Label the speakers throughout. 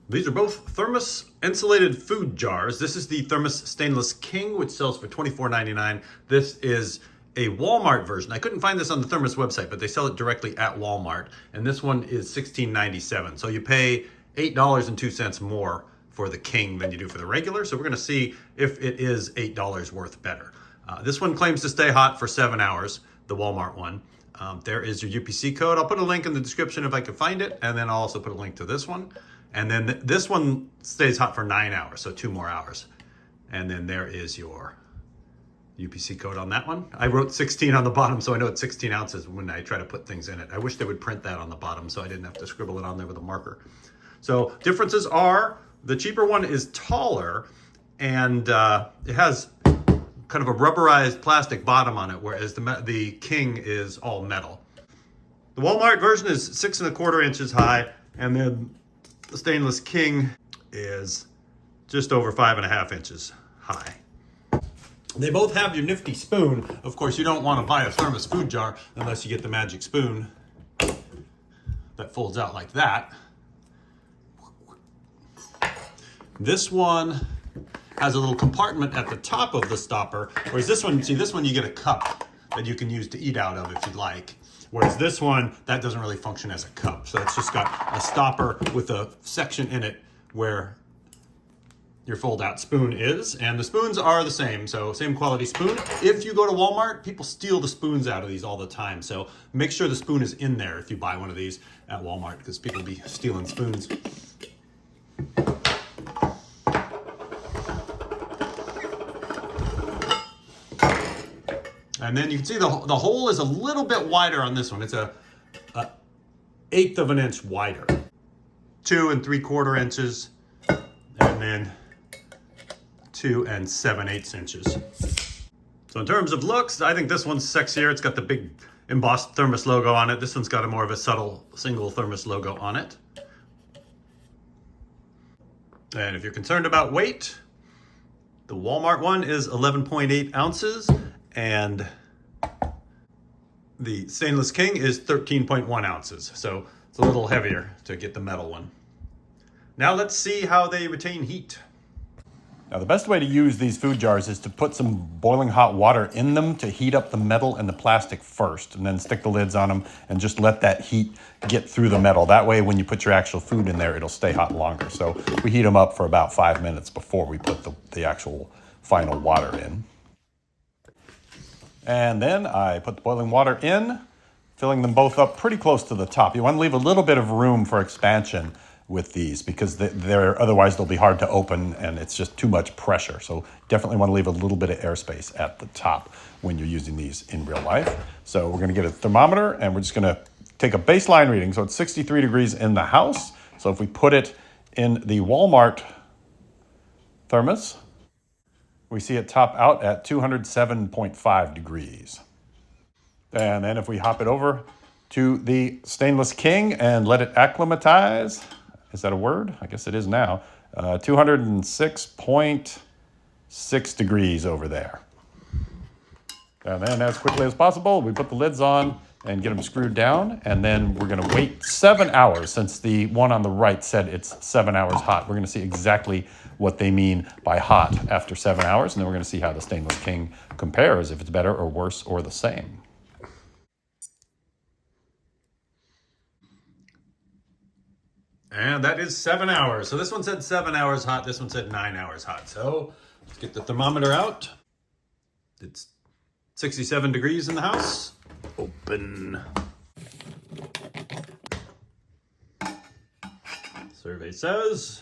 Speaker 1: These are both Thermos insulated food jars. This is the Thermos Stainless King, which sells for $24.99. This is a Walmart version. I couldn't find this on the Thermos website, but they sell it directly at Walmart. And this one is $16.97. So you pay $8.02 more for the King than you do for the regular. So we're gonna see if it is $8 worth better. This one claims to stay hot for 7 hours, the Walmart one. There is your UPC code. I'll put a link in the description if I can find it. And then I'll also put a link to this one. And then this one stays hot for 9 hours, so 2 more hours. And then there is your UPC code on that one. I wrote 16 on the bottom, so I know it's 16 ounces when I try to put things in it. I wish they would print that on the bottom so I didn't have to scribble it on there with a marker. So differences are, the cheaper one is taller, and it has kind of a rubberized plastic bottom on it, whereas the King is all metal. The Walmart version is 6¼ inches high, and then the Stainless King is just over 5½ inches high. They both have your nifty spoon. Of course, you don't want to buy a Thermos food jar unless you get the magic spoon that folds out like that. This one has a little compartment at the top of the stopper, whereas this one, see, this one you get a cup that you can use to eat out of if you'd like. Whereas this one, that doesn't really function as a cup. So it's just got a stopper with a section in it where your fold-out spoon is. And the spoons are the same, so same quality spoon. If you go to Walmart, people steal the spoons out of these all the time. So make sure the spoon is in there if you buy one of these at Walmart, because people be stealing spoons. And then you can see the hole is a little bit wider on this one. It's a 1/8 of an inch wider. 2 3/4 inches, and then 2 7/8 inches. So in terms of looks, I think this one's sexier. It's got the big embossed Thermos logo on it. This one's got a more of a subtle single Thermos logo on it. And if you're concerned about weight, the Walmart one is 11.8 ounces. And the Stainless King is 13.1 ounces. So it's a little heavier to get the metal one. Now let's see how they retain heat. Now the best way to use these food jars is to put some boiling hot water in them to heat up the metal and the plastic first, and then stick the lids on them and just let that heat get through the metal. That way when you put your actual food in there, it'll stay hot longer. So we heat them up for about 5 minutes before we put the actual final water in. And then I put the boiling water in, filling them both up pretty close to the top. You want to leave a little bit of room for expansion with these because otherwise they'll be hard to open and it's just too much pressure. So definitely want to leave a little bit of airspace at the top when you're using these in real life. So we're going to get a thermometer and we're just going to take a baseline reading. So it's 63 degrees in the house. So if we put it in the Walmart Thermos, we see it top out at 207.5 degrees. And then if we hop it over to the Stainless King and let it acclimatize, is that a word? I guess it is now. 206.6 degrees over there. And then as quickly as possible, we put the lids on and get them screwed down. And then we're gonna wait 7 hours, since the one on the right said it's 7 hours hot. We're gonna see exactly what they mean by hot after 7 hours. And then we're gonna see how the Stainless King compares, if it's better or worse or the same. And that is 7 hours. So this one said 7 hours hot, this one said 9 hours hot. So let's get the thermometer out. It's 67 degrees in the house. Open. Survey says,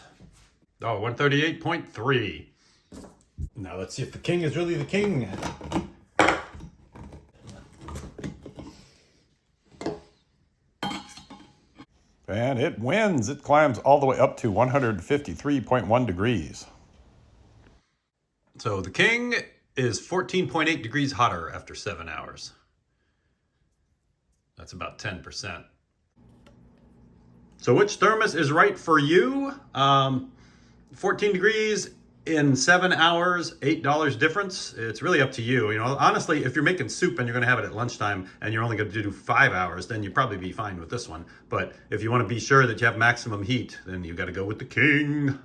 Speaker 1: 138.3. Now let's see if the King is really the King. And it wins. It climbs all the way up to 153.1 degrees. So the King is 14.8 degrees hotter after 7 hours. That's about 10%. So which thermos is right for you? 14 degrees In 7 hours, $8 difference. It's really up to you. You know, honestly, if you're making soup and you're going to have it at lunchtime and you're only going to do 5 hours, then you'd probably be fine with this one. But if you want to be sure that you have maximum heat, then you got to go with the King.